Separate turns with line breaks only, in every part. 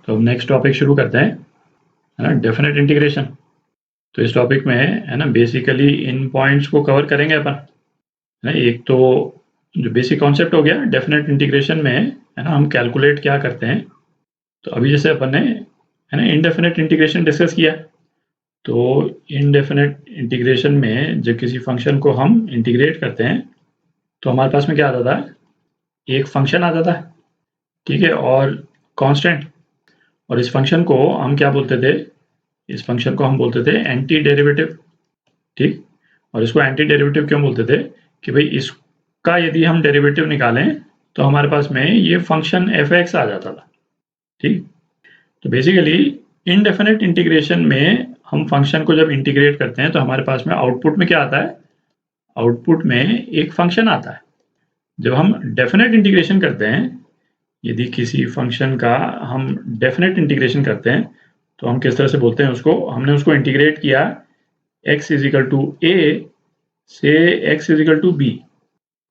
तो हम next topic शुरू करते हैं, है ना, डेफिनेट इंटीग्रेशन। तो इस टॉपिक में है ना बेसिकली इन पॉइंट्स को कवर करेंगे अपन, है ना। एक तो जो बेसिक कॉन्सेप्ट हो गया डेफिनेट इंटीग्रेशन में, है ना, हम कैलकुलेट क्या करते हैं। तो अभी जैसे अपन ने, है ना, इनडेफिनेट इंटीग्रेशन डिस्कस किया। तो इनडेफिनेट इंटीग्रेशन में जब किसी फंक्शन को हम इंटीग्रेट करते हैं तो हमारे पास में क्या आता था, एक फंक्शन आता था, ठीक है, और कांस्टेंट। और इस फंक्शन को हम क्या बोलते थे, इस फंक्शन को हम बोलते थे एंटी डेरिवेटिव, ठीक। और इसको एंटी डेरिवेटिव क्यों बोलते थे कि भाई इसका यदि हम डेरिवेटिव निकालें तो हमारे पास में ये फंक्शन एफ एक्स आ जाता था, ठीक। तो बेसिकली इनडेफिनेट इंटीग्रेशन में हम फंक्शन को जब इंटीग्रेट करते हैं तो हमारे पास में आउटपुट में क्या आता है, आउटपुट में एक फंक्शन आता है। जब हम डेफिनेट इंटीग्रेशन करते हैं, यदि किसी फंक्शन का हम डेफिनेट इंटीग्रेशन करते हैं तो हम किस तरह से बोलते हैं उसको, हमने उसको इंटीग्रेट किया x इजिकल टू ए से x इजिकल टू बी,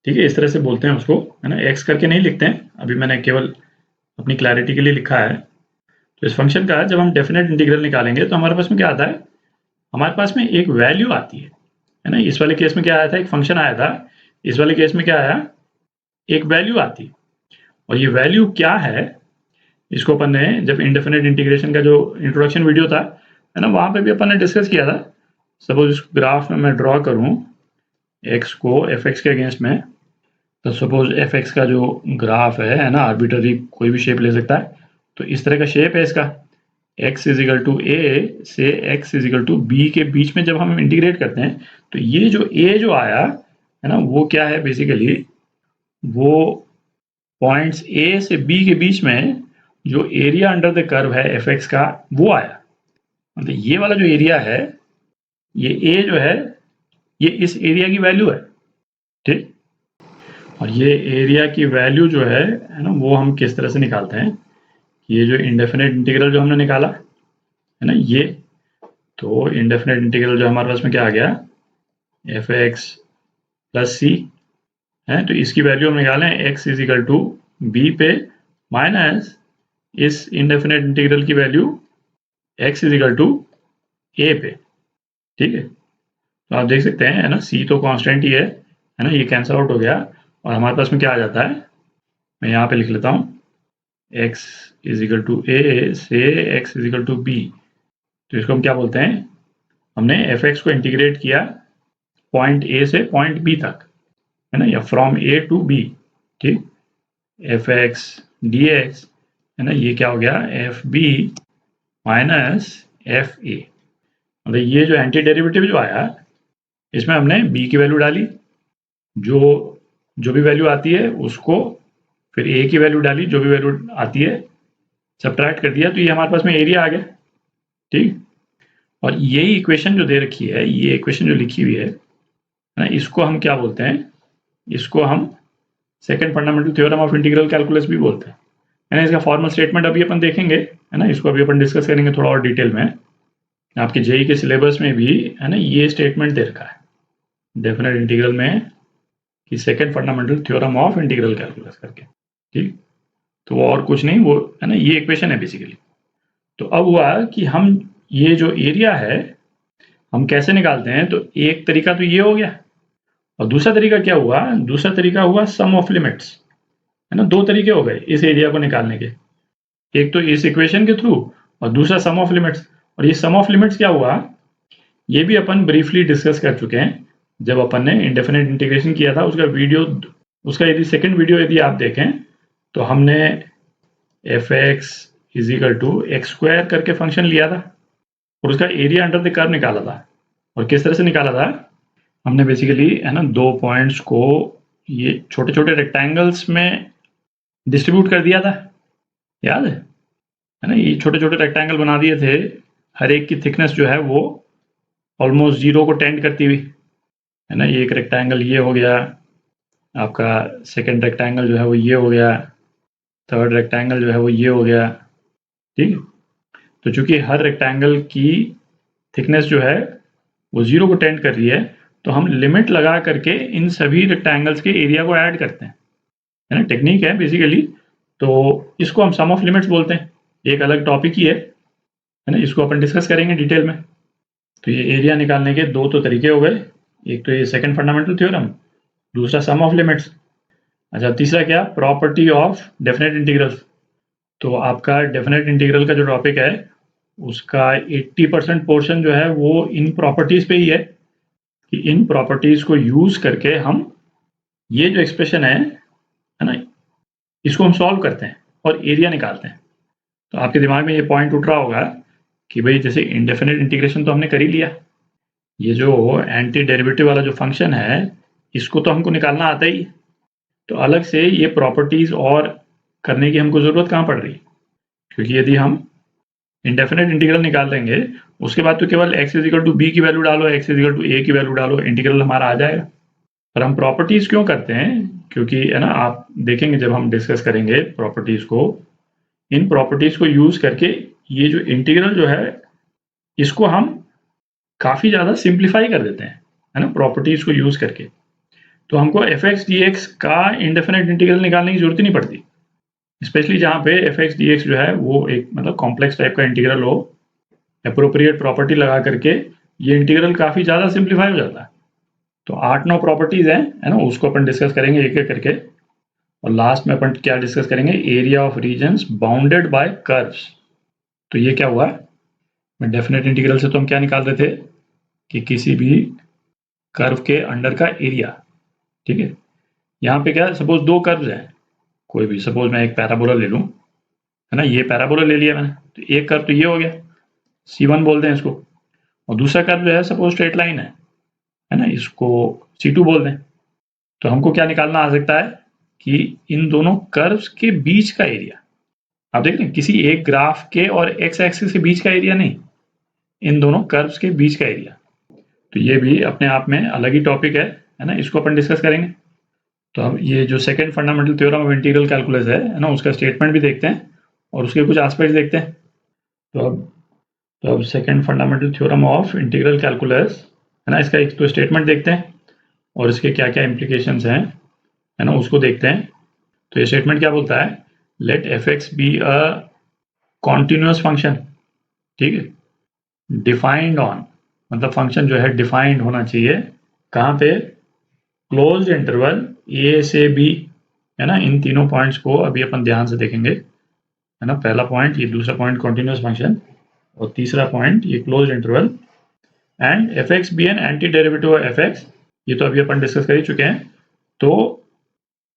ठीक है, इस तरह से बोलते हैं उसको, है ना। x करके नहीं लिखते हैं, अभी मैंने केवल अपनी क्लैरिटी के लिए लिखा है। तो इस फंक्शन का जब हम डेफिनेट इंटीग्रल निकालेंगे तो हमारे पास में क्या आता है, हमारे पास में एक वैल्यू आती है ना। इस वाले केस में क्या आया था, एक फंक्शन आया था। इस वाले केस में क्या आया, एक वैल्यू आती। और ये वैल्यू क्या है, इसको अपन ने जब इनडेफिनेट इंटीग्रेशन का जो इंट्रोडक्शन वीडियो था, है ना, वहां पे भी अपन ने डिस्कस किया था। सपोज इस ग्राफ में मैं ड्रॉ करूं x को एफ एक्स के अगेंस्ट में, तो सपोज एफ एक्स का जो ग्राफ है ना, आर्बिट्ररी कोई भी शेप ले सकता है। तो इस तरह का शेप है इसका, x इजिकल टू ए से x इजिकल टू बी के बीच में जब हम इंटीग्रेट करते हैं तो ये जो a जो आया है ना, वो क्या है, बेसिकली वो पॉइंट्स a से b के बीच में जो एरिया अंडर द कर्व है एफ एक्स का, वो आया। मतलब ये वाला जो एरिया है, ये a जो है, ये इस एरिया की वैल्यू है, ठीक। और ये एरिया की वैल्यू जो है ना, वो हम किस तरह से निकालते हैं, ये जो इंडेफिनेट इंटीग्रल जो हमने निकाला है ना, ये तो इंडेफिनेट इंटीग्रल जो हमारे पास में क्या आ गया, एफ एक्स प्लस सी है। तो इसकी वैल्यू हम निकालें x इजिकल टू बी पे माइनस इस इंडेफिनेट इंटीग्रल की वैल्यू x इजिकल टू ए पे, ठीक है। तो आप देख सकते हैं, है ना, c तो कांस्टेंट ही है ना, ये कैंसिल आउट हो गया और हमारे पास में क्या आ जाता है, मैं यहाँ पे लिख लेता हूँ x इजिकल टू ए से x इजिकल टू बी। तो इसको हम क्या बोलते हैं, हमने एफ एक्स को इंटीग्रेट किया पॉइंट ए से पॉइंट बी तक, है ना, या फ्रॉम ए टू बी, ठीक। एफ एक्स डी एक्स, है ना, ये क्या हो गया, f b minus f a. मतलब ये जो एंटी डेरिवेटिव जो आया, इसमें हमने b की वैल्यू डाली, जो जो भी वैल्यू आती है उसको, फिर a की वैल्यू डाली, जो भी वैल्यू आती है सब्ट्रैक्ट कर दिया, तो ये हमारे पास में एरिया आ गया, ठीक। और यही इक्वेशन जो दे रखी है, ये इक्वेशन जो लिखी हुई है ना, इसको हम क्या बोलते हैं, इसको हम second fundamental theorem of integral calculus भी बोलते हैं, है ना। इसका फॉर्मल स्टेटमेंट अभी अपन देखेंगे, है ना, इसको अभी अपन डिस्कस करेंगे थोड़ा और डिटेल में। आपके जेई के सिलेबस में भी, है ना, ये स्टेटमेंट दे रखा है डेफिनेट इंटीग्रल में कि second fundamental theorem of integral calculus करके, ठीक। तो वो और कुछ नहीं, वो है ना, ये इक्वेशन है बेसिकली। तो अब हुआ कि हम ये जो एरिया है हम कैसे निकालते हैं, तो एक तरीका तो ये हो गया, और दूसरा तरीका क्या हुआ, दूसरा तरीका हुआ सम ऑफ लिमिट्स, है ना। दो तरीके हो गए इस एरिया को निकालने के, एक तो इस इक्वेशन के थ्रू और दूसरा सम ऑफ लिमिट्स। और ये सम ऑफ लिमिट्स क्या हुआ, ये भी अपन ब्रीफली डिस्कस कर चुके हैं जब अपन ने इंडेफिनेट इंटीग्रेशन किया था, उसका वीडियो, उसका यदि सेकंड वीडियो यदि आप देखें तो हमने f x is equal to x square करके फंक्शन लिया था और उसका एरिया अंडर द कर्व निकाला था। और किस तरह से निकाला था, हमने बेसिकली, है ना, दो पॉइंट्स को ये छोटे छोटे रेक्टेंगल्स में डिस्ट्रीब्यूट कर दिया था, याद है ना। ये छोटे छोटे रेक्टेंगल बना दिए थे, हर एक की थिकनेस जो है वो ऑलमोस्ट जीरो को टेंड करती हुई, है ना। ये एक रेक्टेंगल ये हो गया आपका, सेकंड रेक्टेंगल जो है वो ये हो गया, थर्ड रेक्टेंगल जो है वो ये हो गया, ठीक। तो चूंकि हर रेक्टेंगल की थिकनेस जो है वो जीरो को टेंड कर रही है, तो हम लिमिट लगा करके इन सभी रेक्टेंगल्स के एरिया को ऐड करते हैं, है ना। टेक्निक है बेसिकली, तो इसको हम सम ऑफ लिमिट्स बोलते हैं, एक अलग टॉपिक ही है ना, इसको अपन डिस्कस करेंगे डिटेल में। तो ये एरिया निकालने के दो तो तरीके हो गए, एक तो ये सेकंड फंडामेंटल थ्योरम, दूसरा सम ऑफ लिमिट्स। अच्छा, तीसरा क्या, प्रॉपर्टी ऑफ डेफिनेट इंटीग्रल। तो आपका डेफिनेट इंटीग्रल का जो टॉपिक है उसका 80% पोर्शन जो है वो इन प्रॉपर्टीज पे ही है, कि इन प्रॉपर्टीज को यूज करके हम ये जो एक्सप्रेशन है ना, इसको हम सॉल्व करते हैं और एरिया निकालते हैं। तो आपके दिमाग में ये पॉइंट उठ रहा होगा कि भाई जैसे इंडेफिनिट इंटीग्रेशन तो हमने कर ही लिया, ये जो एंटी डेरिवेटिव वाला जो फंक्शन है इसको तो हमको निकालना आता ही, तो अलग से ये प्रॉपर्टीज और करने की हमको जरूरत कहाँ पड़ रही, क्योंकि यदि हम इंडेफिनिट इंटीग्रल निकाल लेंगे उसके बाद तो केवल x इजिकल टू बी की वैल्यू डालो, x इजिकल टू ए की वैल्यू डालो, इंटीग्रल हमारा आ जाएगा। पर हम प्रॉपर्टीज क्यों करते हैं, क्योंकि है ना, आप देखेंगे जब हम डिस्कस करेंगे प्रॉपर्टीज को, इन प्रॉपर्टीज को यूज करके ये जो इंटीग्रल जो है इसको हम काफी ज्यादा सिंप्लीफाई कर देते हैं, है ना, प्रॉपर्टीज को यूज करके। तो हमको एफ एक्स डी एक्स का इंडेफिनिट इंटीग्रल निकालने की जरूरत ही नहीं पड़ती, स्पेशली जहाँ पे एफ एक्स डी एक्स जो है वो एक मतलब कॉम्प्लेक्स टाइप का इंटीग्रल हो, अप्रोप्रिएट प्रॉपर्टी लगा करके ये इंटीग्रल काफी ज्यादा सिंप्लीफाई हो जाता है। तो 8-9 प्रॉपर्टीज हैं, है ना, उसको अपन डिस्कस करेंगे एक एक करके, और लास्ट में अपन क्या डिस्कस करेंगे, area of regions bounded by curves. तो ये क्या हुआ, डेफिनेट इंटीग्रल से तो हम क्या निकाल रहे थे कि किसी भी कर्व के अंडर का एरिया, ठीक है। यहाँ पे क्या, सपोज दो कर्व्स हैं कोई भी, सपोज मैं एक पैराबोला ले लूँ, है ना, ये पैराबोला ले लिया मैंने, तो एक कर्व तो ये हो गया, C1 बोलते हैं इसको, और दूसरा कर्व जो है सपोज स्ट्रेट लाइन है ना, इसको C2 बोल दें। तो हमको क्या निकालना आ सकता है कि इन दोनों कर्व्स के बीच का एरिया, आप देख रहे हैं किसी एक ग्राफ के और एक्स एक्सिस के बीच का एरिया नहीं, इन दोनों कर्व्स के बीच का एरिया। तो ये भी अपने आप में अलग ही टॉपिक है ना, इसको अपन डिस्कस करेंगे। तो अब ये जो second fundamental theorem of integral calculus है ना, उसका स्टेटमेंट भी देखते हैं और उसके कुछ एस्पेक्ट्स देखते हैं। तो अब second fundamental theorem of integral calculus है ना, इसका एक तो स्टेटमेंट देखते हैं और इसके क्या क्या इम्प्लीकेशंस हैं, है ना, उसको देखते हैं। तो ये स्टेटमेंट क्या बोलता है, let f x be a continuous function, ठीक है, डिफाइंड ऑन, मतलब फंक्शन जो है डिफाइंड होना चाहिए कहाँ पे, क्लोज इंटरवल ए से बी, है ना। इन तीनों पॉइंट्स को अभी अपन ध्यान से देखेंगे, है ना, पहला पॉइंट ये, दूसरा पॉइंट कॉन्टिन्यूस फंक्शन, और तीसरा पॉइंट ये close interval, and f x be an antiderivative of f x, ये तो अभी अपन डिस्कस कर ही चुके हैं। तो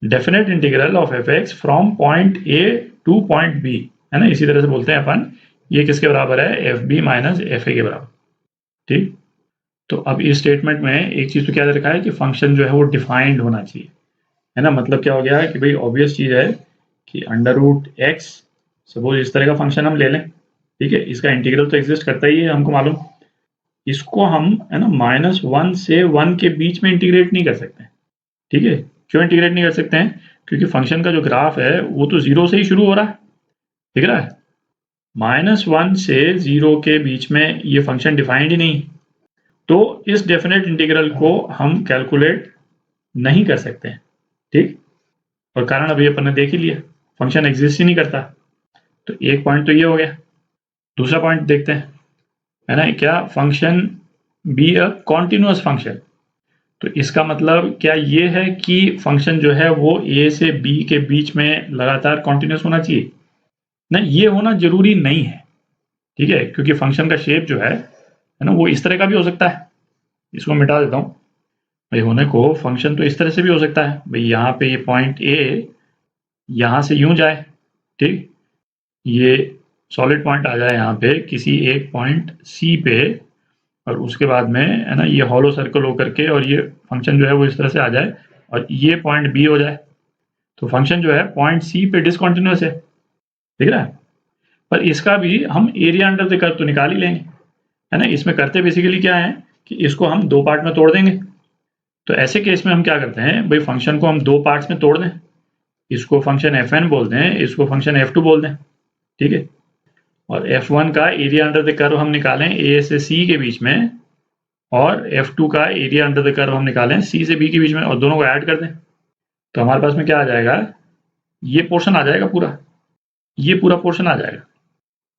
definite integral of f x from point a to point b, है ना, इसी तरह से बोलते हैं अपन, ये किसके बराबर है, f b minus f a के बराबर, ठीक। तो अब इस स्टेटमेंट में एक चीज तो क्या रखा है कि फंक्शन जो है वो डिफाइंड होना चाहिए, है ना। मतलब क्या हो गया कि भाई ऑब्वियस चीज है कि अंडर रूट एक्स, सपोज इस तरह का फंक्शन हम ले लें, ठीक है, इसका इंटीग्रल तो एग्जिस्ट करता ही है हमको मालूम, इसको हम, है ना, -1 से 1 के बीच में इंटीग्रेट नहीं कर सकते, ठीक है। क्यों इंटीग्रेट नहीं कर सकते हैं, क्योंकि फंक्शन का जो ग्राफ है वो तो 0 से ही शुरू हो रहा है, ठीक है। -1 से 0 के बीच में ये फंक्शन डिफाइंड ही नहीं, तो इस डेफिनेट इंटीग्रल को हम कैलकुलेट नहीं कर सकते हैं, ठीक। और कारण अभी अपन ने देख ही लिया, फंक्शन एग्जिस्ट ही नहीं करता। तो एक पॉइंट तो ये हो गया। दूसरा पॉइंट देखते हैं, है ना, क्या function be a continuous function, तो इसका मतलब क्या ये है कि फंक्शन जो है वो ए से बी के बीच में लगातार कॉन्टिन्यूअस होना चाहिए, ना, ये होना जरूरी नहीं है, ठीक है, क्योंकि फंक्शन का शेप जो है ना, वो इस तरह का भी हो सकता है। इसको मिटा देता हूँ भाई, होने को फंक्शन तो इस तरह से भी हो सकता है भाई, यहाँ पे ये पॉइंट ए यहाँ से यूं जाए, ठीक, ये सॉलिड पॉइंट आ जाए यहाँ पे किसी एक पॉइंट सी पे, और उसके बाद में, है ना, ये हॉलो सर्कल होकर के और ये फंक्शन जो है वो इस तरह से आ जाए और ये पॉइंट बी हो जाए, तो फंक्शन जो है पॉइंट सी पे डिसकॉन्टिन्यूअस है, ठीक है। पर इसका भी हम एरिया अंडर द कर्व तो निकाल ही लेंगे, है ना। इसमें करते बेसिकली क्या है कि इसको हम दो पार्ट में तोड़ देंगे। तो ऐसे केस में हम क्या करते हैं भाई, फंक्शन को हम दो पार्ट्स में तोड़ दें, इसको फंक्शन एफ एन बोल दें, इसको फंक्शन एफ टू बोल दें, ठीक है। और F1 का एरिया अंडर द कर्व हम निकालें ए से सी के बीच में, और F2 का एरिया अंडर द कर्व हम निकालें सी से बी के बीच में, और दोनों को ऐड कर दें। तो हमारे पास में क्या आ जाएगा, ये पोर्शन आ जाएगा पूरा, ये पूरा पोर्शन आ जाएगा,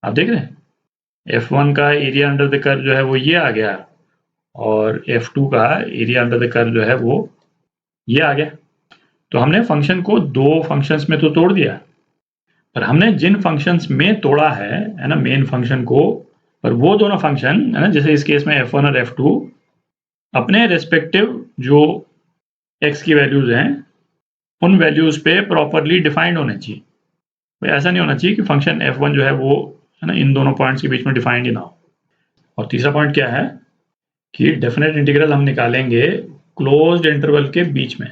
आप देख रहे हैं F1 का एरिया अंडर द कर्व जो है वो ये आ गया और F2 का एरिया अंडर द कर्व जो है वो ये आ गया। तो हमने फंक्शन को दो फंक्शंस में तो तोड़ दिया, पर हमने जिन फंक्शंस में तोड़ा है ना मेन फंक्शन को, पर वो दोनों फंक्शन है ना, जैसे इस केस में F1 और F2 अपने रेस्पेक्टिव जो x की वैल्यूज हैं उन वैल्यूज पे प्रॉपरली डिफाइंड होने चाहिए। तो ऐसा नहीं होना चाहिए कि फंक्शन F1 जो है वो है ना इन दोनों पॉइंट्स के बीच में डिफाइंड ही ना हो। और तीसरा पॉइंट क्या है कि डेफिनेट इंटीग्रल हम निकालेंगे क्लोज्ड इंटरवल के बीच में।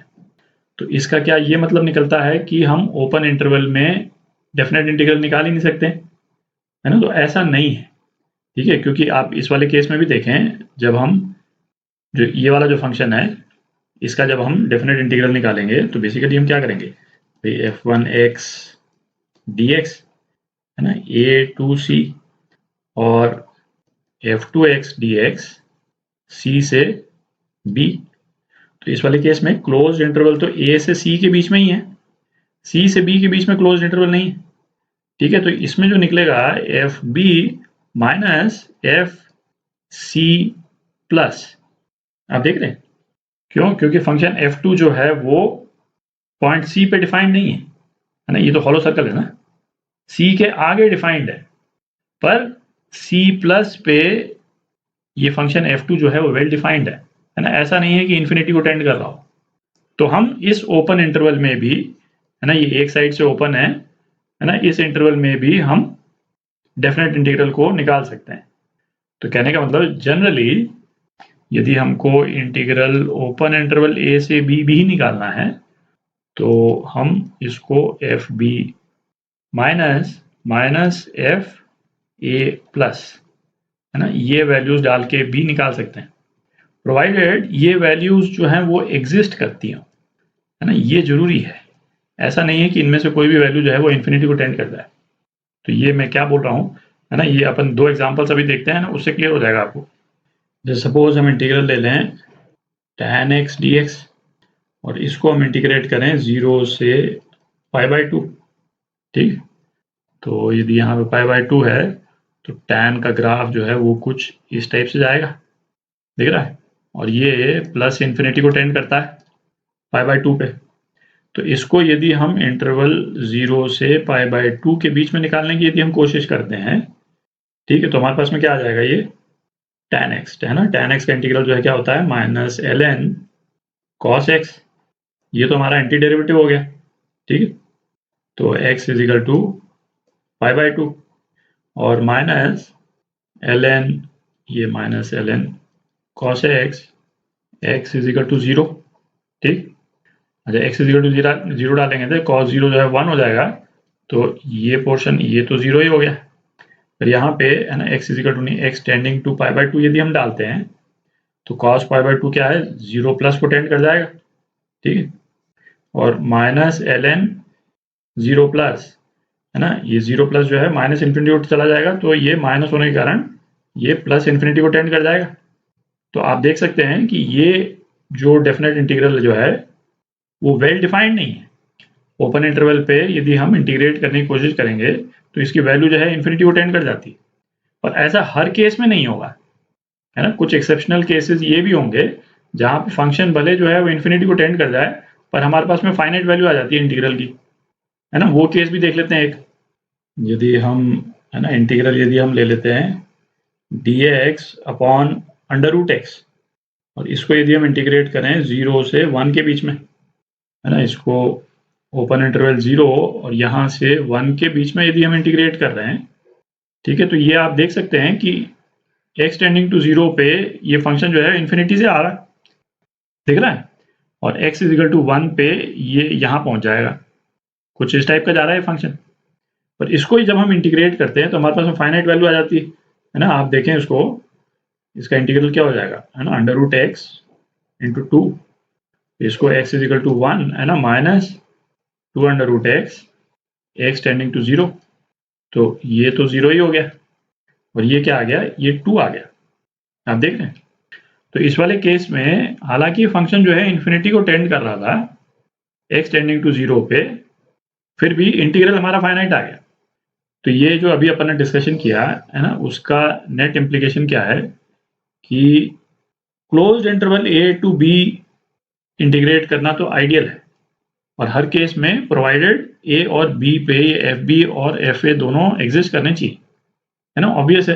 तो इसका क्या ये मतलब निकलता है कि हम ओपन इंटरवल में डेफिनेट इंटीग्रल निकाल ही नहीं सकते, है ना? तो ऐसा नहीं है, ठीक है, क्योंकि आप इस वाले केस में भी देखें, जब हम जो ये वाला जो फंक्शन है इसका जब हम डेफिनेट इंटीग्रल निकालेंगे तो बेसिकली हम क्या करेंगे भाई f1x dx है ना a to c और f2x dx c से b। तो इस वाले केस में क्लोज्ड इंटरवल तो a से c के बीच में ही है, c से b के बीच में क्लोज्ड इंटरवल नहीं है, ठीक है। तो इसमें जो निकलेगा fb माइनस fc प्लस, आप देख रहे हैं क्यों? क्योंकि फंक्शन f2 जो है वो पॉइंट c पे डिफाइंड नहीं है ना, ये तो हॉलो सर्कल है ना, c के आगे डिफाइंड है, पर c प्लस पे ये फंक्शन f2 जो है वो वेल डिफाइंड है ना, ऐसा नहीं है कि इन्फिनिटी को टेंड कर रहा हो। तो हम इस ओपन इंटरवल में भी है ना, ये एक साइड से ओपन है ना, इस इंटरवल में भी हम डेफिनेट इंटीग्रल को निकाल सकते हैं। तो कहने का मतलब जनरली यदि हमको इंटीग्रल ओपन इंटरवल a से b भी निकालना है तो हम इसको fb minus f a plus है ना, ये वैल्यूज डाल के भी निकाल सकते हैं, प्रोवाइडेड ये वैल्यूज जो हैं वो एग्जिस्ट करती हो, है ना, ये जरूरी है। ऐसा नहीं है कि इनमें से कोई भी वैल्यू जो है वो इन्फिनिटी को टेंड करता है। तो ये मैं क्या बोल रहा हूँ है ना, ये अपन दो एग्जांपल्स अभी देखते हैं ना, उससे क्लियर हो जाएगा आपको। जैसे सपोज हम इंटीग्रल ले लें tan x dx और इसको हम इंटीग्रेट करें 0 से π/2, ठीक। तो यदि यहाँ पे π/2 है तो tan का ग्राफ जो है वो कुछ इस टाइप से जाएगा, दिख रहा है, और ये प्लस इन्फिनिटी को टेंड करता है π/2 पे। तो इसको यदि हम इंटरवल 0 से π/2 के बीच में निकालने की यदि हम कोशिश करते हैं, ठीक है, तो हमारे पास में क्या आ जाएगा, ये tan x है ना, tan x का इंटीग्रल जो है क्या होता है माइनस ln cos x, ये तो हमारा एंटी डेरिवेटिव हो गया, ठीक है। तो x इज इक्वल टू π/2 और माइनस ln, ये minus ln cos x is equal to 0, ठीक। अच्छा, x इज इक्वल टू 0 डालेंगे तो cos 0 जो है 1 हो जाएगा, तो ये पोर्शन ये तो 0 ही हो गया। फिर यहाँ पे है ना x इज इक्वल टू नहीं, x टेंडिंग टू π/2 यदि हम डालते हैं तो cos π/2 क्या है 0 प्लस को टेंड कर जाएगा, ठीक है। और माइनस ln 0 प्लस है ना, ये 0 प्लस जो है माइनस इन्फिनिटी को चला जाएगा, तो ये माइनस होने के कारण ये प्लस इन्फिनिटी को टेंड कर जाएगा। तो आप देख सकते हैं कि ये जो डेफिनेट इंटीग्रल जो है वो वेल डिफाइंड नहीं है। ओपन इंटरवल पे यदि हम इंटीग्रेट करने की कोशिश करेंगे तो इसकी वैल्यू जो है इन्फिनिटी को टेंड कर जाती है, पर ऐसा हर केस में नहीं होगा, है ना। कुछ एक्सेप्शनल केसेस ये भी होंगे जहाँ पे फंक्शन भले जो है वो इन्फिनिटी को टेंड कर जाए, पर हमारे पास में फाइनाइट वैल्यू आ जाती है इंटीग्रल की, है ना। वो केस भी देख लेते हैं एक, यदि हम है ना इंटीग्रल यदि हम ले लेते हैं dx अपॉन √x और इसको यदि हम इंटीग्रेट करें 0 से 1 के बीच में, है ना, इसको ओपन इंटरवल 0 और यहाँ से 1 के बीच में यदि हम इंटीग्रेट कर रहे हैं, ठीक है, तो ये आप देख सकते हैं कि x टेंडिंग टू 0 पे ये फंक्शन जो है इन्फिनिटी से आ रहा है, दिख रहा है, और x इज इक्वल टू 1 पे ये यहाँ पहुंच जाएगा, कुछ इस टाइप का जा रहा है फंक्शन। पर इसको ही जब हम इंटीग्रेट करते हैं तो हमारे पास में फाइनाइट वैल्यू आ जाती है ना। आप देखें इसको, इसका इंटीग्रल क्या हो जाएगा, है ना, √x इंटू 2, इसको x इज इक्वल टू 1 है ना माइनस 2 x टेंडिंग टू 0, तो ये तो 0 ही हो गया, और ये क्या आ गया, ये 2 आ गया, आप देख रहे हैं। तो इस वाले केस में हालांकि फंक्शन जो है इन्फिनिटी को टेंड कर रहा था x टेंडिंग टू 0 पे, फिर भी इंटीग्रल हमारा फाइनाइट आ गया, तो ये जो अभी अपन ने डिस्कशन किया है ना, उसका नेट इम्प्लीकेशन क्या है कि closed interval a to b integrate करना तो आइडियल है, और हर केस में प्रोवाइडेड ए और बी पे एफ बी और एफ ए दोनों एग्जिस्ट करने चाहिए, है ना, ऑब्वियस है।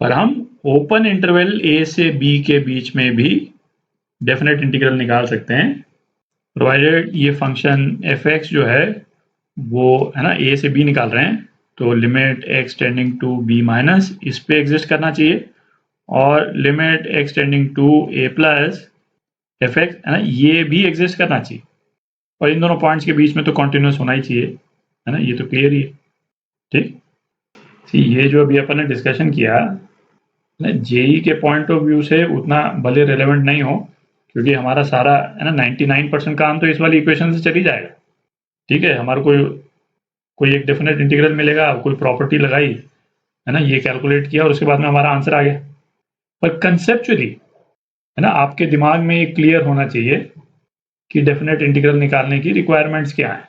पर हम ओपन इंटरवल ए से बी के बीच में भी डेफिनेट इंटीग्रल निकाल सकते हैं, प्रोवाइडेड ये फंक्शन एफ एक्स जो है वो है ना ए से बी निकाल रहे हैं, तो limit x tending to b minus इस पे एग्जिस्ट करना चाहिए, और limit x tending to a plus f x है ना ये भी एग्जिस्ट करना चाहिए, और इन दोनों पॉइंट्स के बीच में तो कॉन्टिन्यूस होना ही चाहिए, है ना, ये तो क्लियर ही है। ठीक, ये जो अभी अपन ने डिस्कशन किया ना, जेई के पॉइंट ऑफ व्यू से उतना भले रेलेवेंट नहीं हो, क्योंकि हमारा सारा है ना 99% काम तो इस वाली इक्वेशन से चल ही जाएगा। ठीक है, हमारे कोई एक डेफिनेट इंटीग्रल मिलेगा, कोई प्रॉपर्टी लगाई, है ना, ये कैलकुलेट किया और उसके बाद में हमारा आंसर आ गया। पर कंसेप्चुअली है ना आपके दिमाग में ये क्लियर होना चाहिए कि डेफिनेट इंटीग्रल निकालने की रिक्वायरमेंट्स क्या है,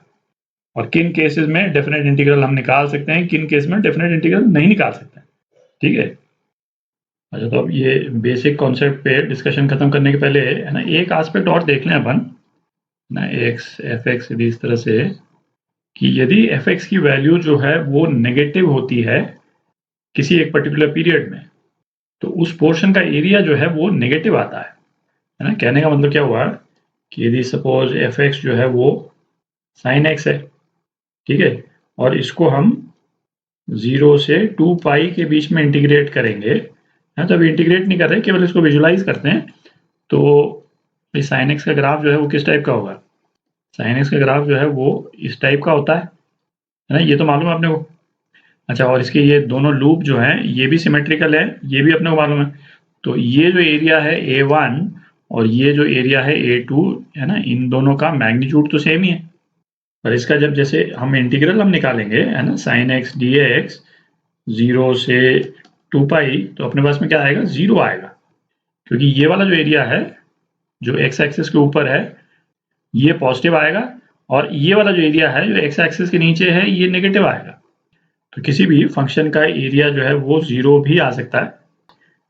और किन केसेस में डेफिनेट इंटीग्रल हम निकाल सकते हैं, किन केस में डेफिनेट इंटीग्रल नहीं निकाल सकते हैं। ठीक है, अच्छा, तो अब ये बेसिक कॉन्सेप्ट पे डिस्कशन खत्म करने के पहले है ना एक एस्पेक्ट और देख लें अपन ना, एक्स एफ एक्स इस तरह से कि यदि एफ एक्स की वैल्यू जो है वो नेगेटिव होती है किसी एक पर्टिकुलर पीरियड में, तो उस पोर्शन का एरिया जो है वो नेगेटिव आता है ना। कहने का मतलब क्या हुआ कि यदि सपोज एफ एक्स जो है वो साइन एक्स है, ठीक है, और इसको हम 0 से 2 पाई के बीच में इंटीग्रेट करेंगे, है तो अभी इंटीग्रेट नहीं कर रहे, केवल इसको विजुलाइज करते हैं। तो साइन एक्स का ग्राफ जो है वो किस टाइप का होगा, साइन एक्स का ग्राफ जो है वो इस टाइप का होता है ना, ये तो मालूम है अपने को। अच्छा, और इसके ये दोनों लूप जो हैं ये भी सिमेट्रिकल है, ये भी अपने को मालूम है। तो ये जो एरिया है A1 और ये जो एरिया है A2 है ना, इन दोनों का मैग्नीट्यूड तो सेम ही है। पर इसका जब जैसे हम इंटीग्रल हम निकालेंगे है ना, साइन एक्स डी एक्स 0 से 2 पाई, तो अपने पास में क्या आएगा, 0 आएगा, क्योंकि ये वाला जो एरिया है जो एक्स एक्सिस के ऊपर है ये पॉजिटिव आएगा, और ये वाला जो एरिया है जो एक्स एक्सिस के नीचे है ये नेगेटिव आएगा। तो किसी भी फंक्शन का एरिया जो है वो 0 भी आ सकता है,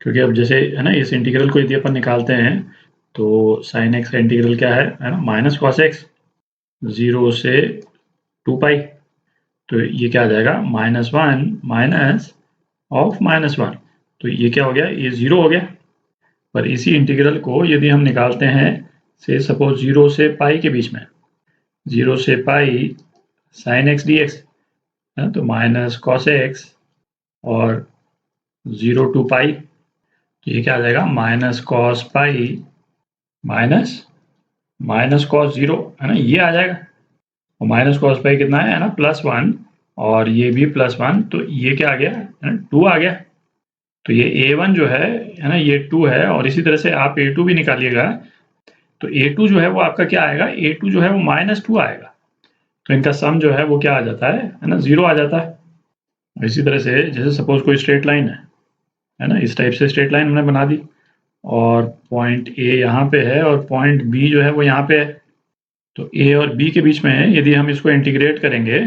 क्योंकि अब जैसे है ना इस इंटीग्रल को यदि अपन निकालते हैं तो साइन एक्स का इंटीग्रल क्या है ना, माइनस कॉस एक्स 0 से 2 पाई, तो ये क्या आ जाएगा, -1 माइनस ऑफ -1, तो ये क्या हो गया, ये 0 हो गया। पर इसी इंटीग्रल को यदि हम निकालते हैं से सपोज 0 से पाई के बीच में, 0 से pi sine x d x है ना, तो माइनस कॉस एक्स और 0 टू पाई, तो ये क्या आ जाएगा, minus cos pi minus cos 0 है ना, ये आ जाएगा। और माइनस कॉस पाई कितना है ना, +1, और ये भी +1, तो ये क्या आ गया है ना, 2 आ गया। तो ये A1 जो है ना ये 2 है, और इसी तरह से आप A2 भी निकालिएगा, तो A2 जो है वो आपका क्या आएगा, A2 जो है वो -2 आएगा, तो इनका सम जो है वो क्या आ जाता है ना, 0 आ जाता है। इसी तरह से जैसे सपोज कोई स्ट्रेट लाइन है ना, इस टाइप से स्ट्रेट लाइन हमने बना दी, और पॉइंट ए यहाँ पे है और पॉइंट बी जो है वो यहाँ पे है, तो ए और बी के बीच में है, यदि हम इसको इंटीग्रेट करेंगे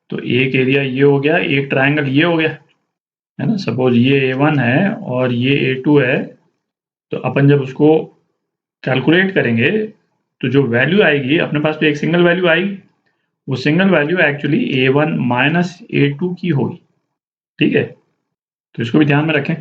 तो एक एरिया ये हो गया, एक ट्राइंगल ये हो गया, है ना। सपोज ये A1 है और ये A2 है, तो अपन जब उसको कैलकुलेट करेंगे तो जो वैल्यू आएगी अपने पास तो एक सिंगल वैल्यू आएगी, वो single value actually A1 minus A2 की होगी। ठीक है, तो इसको भी ध्यान में रखें।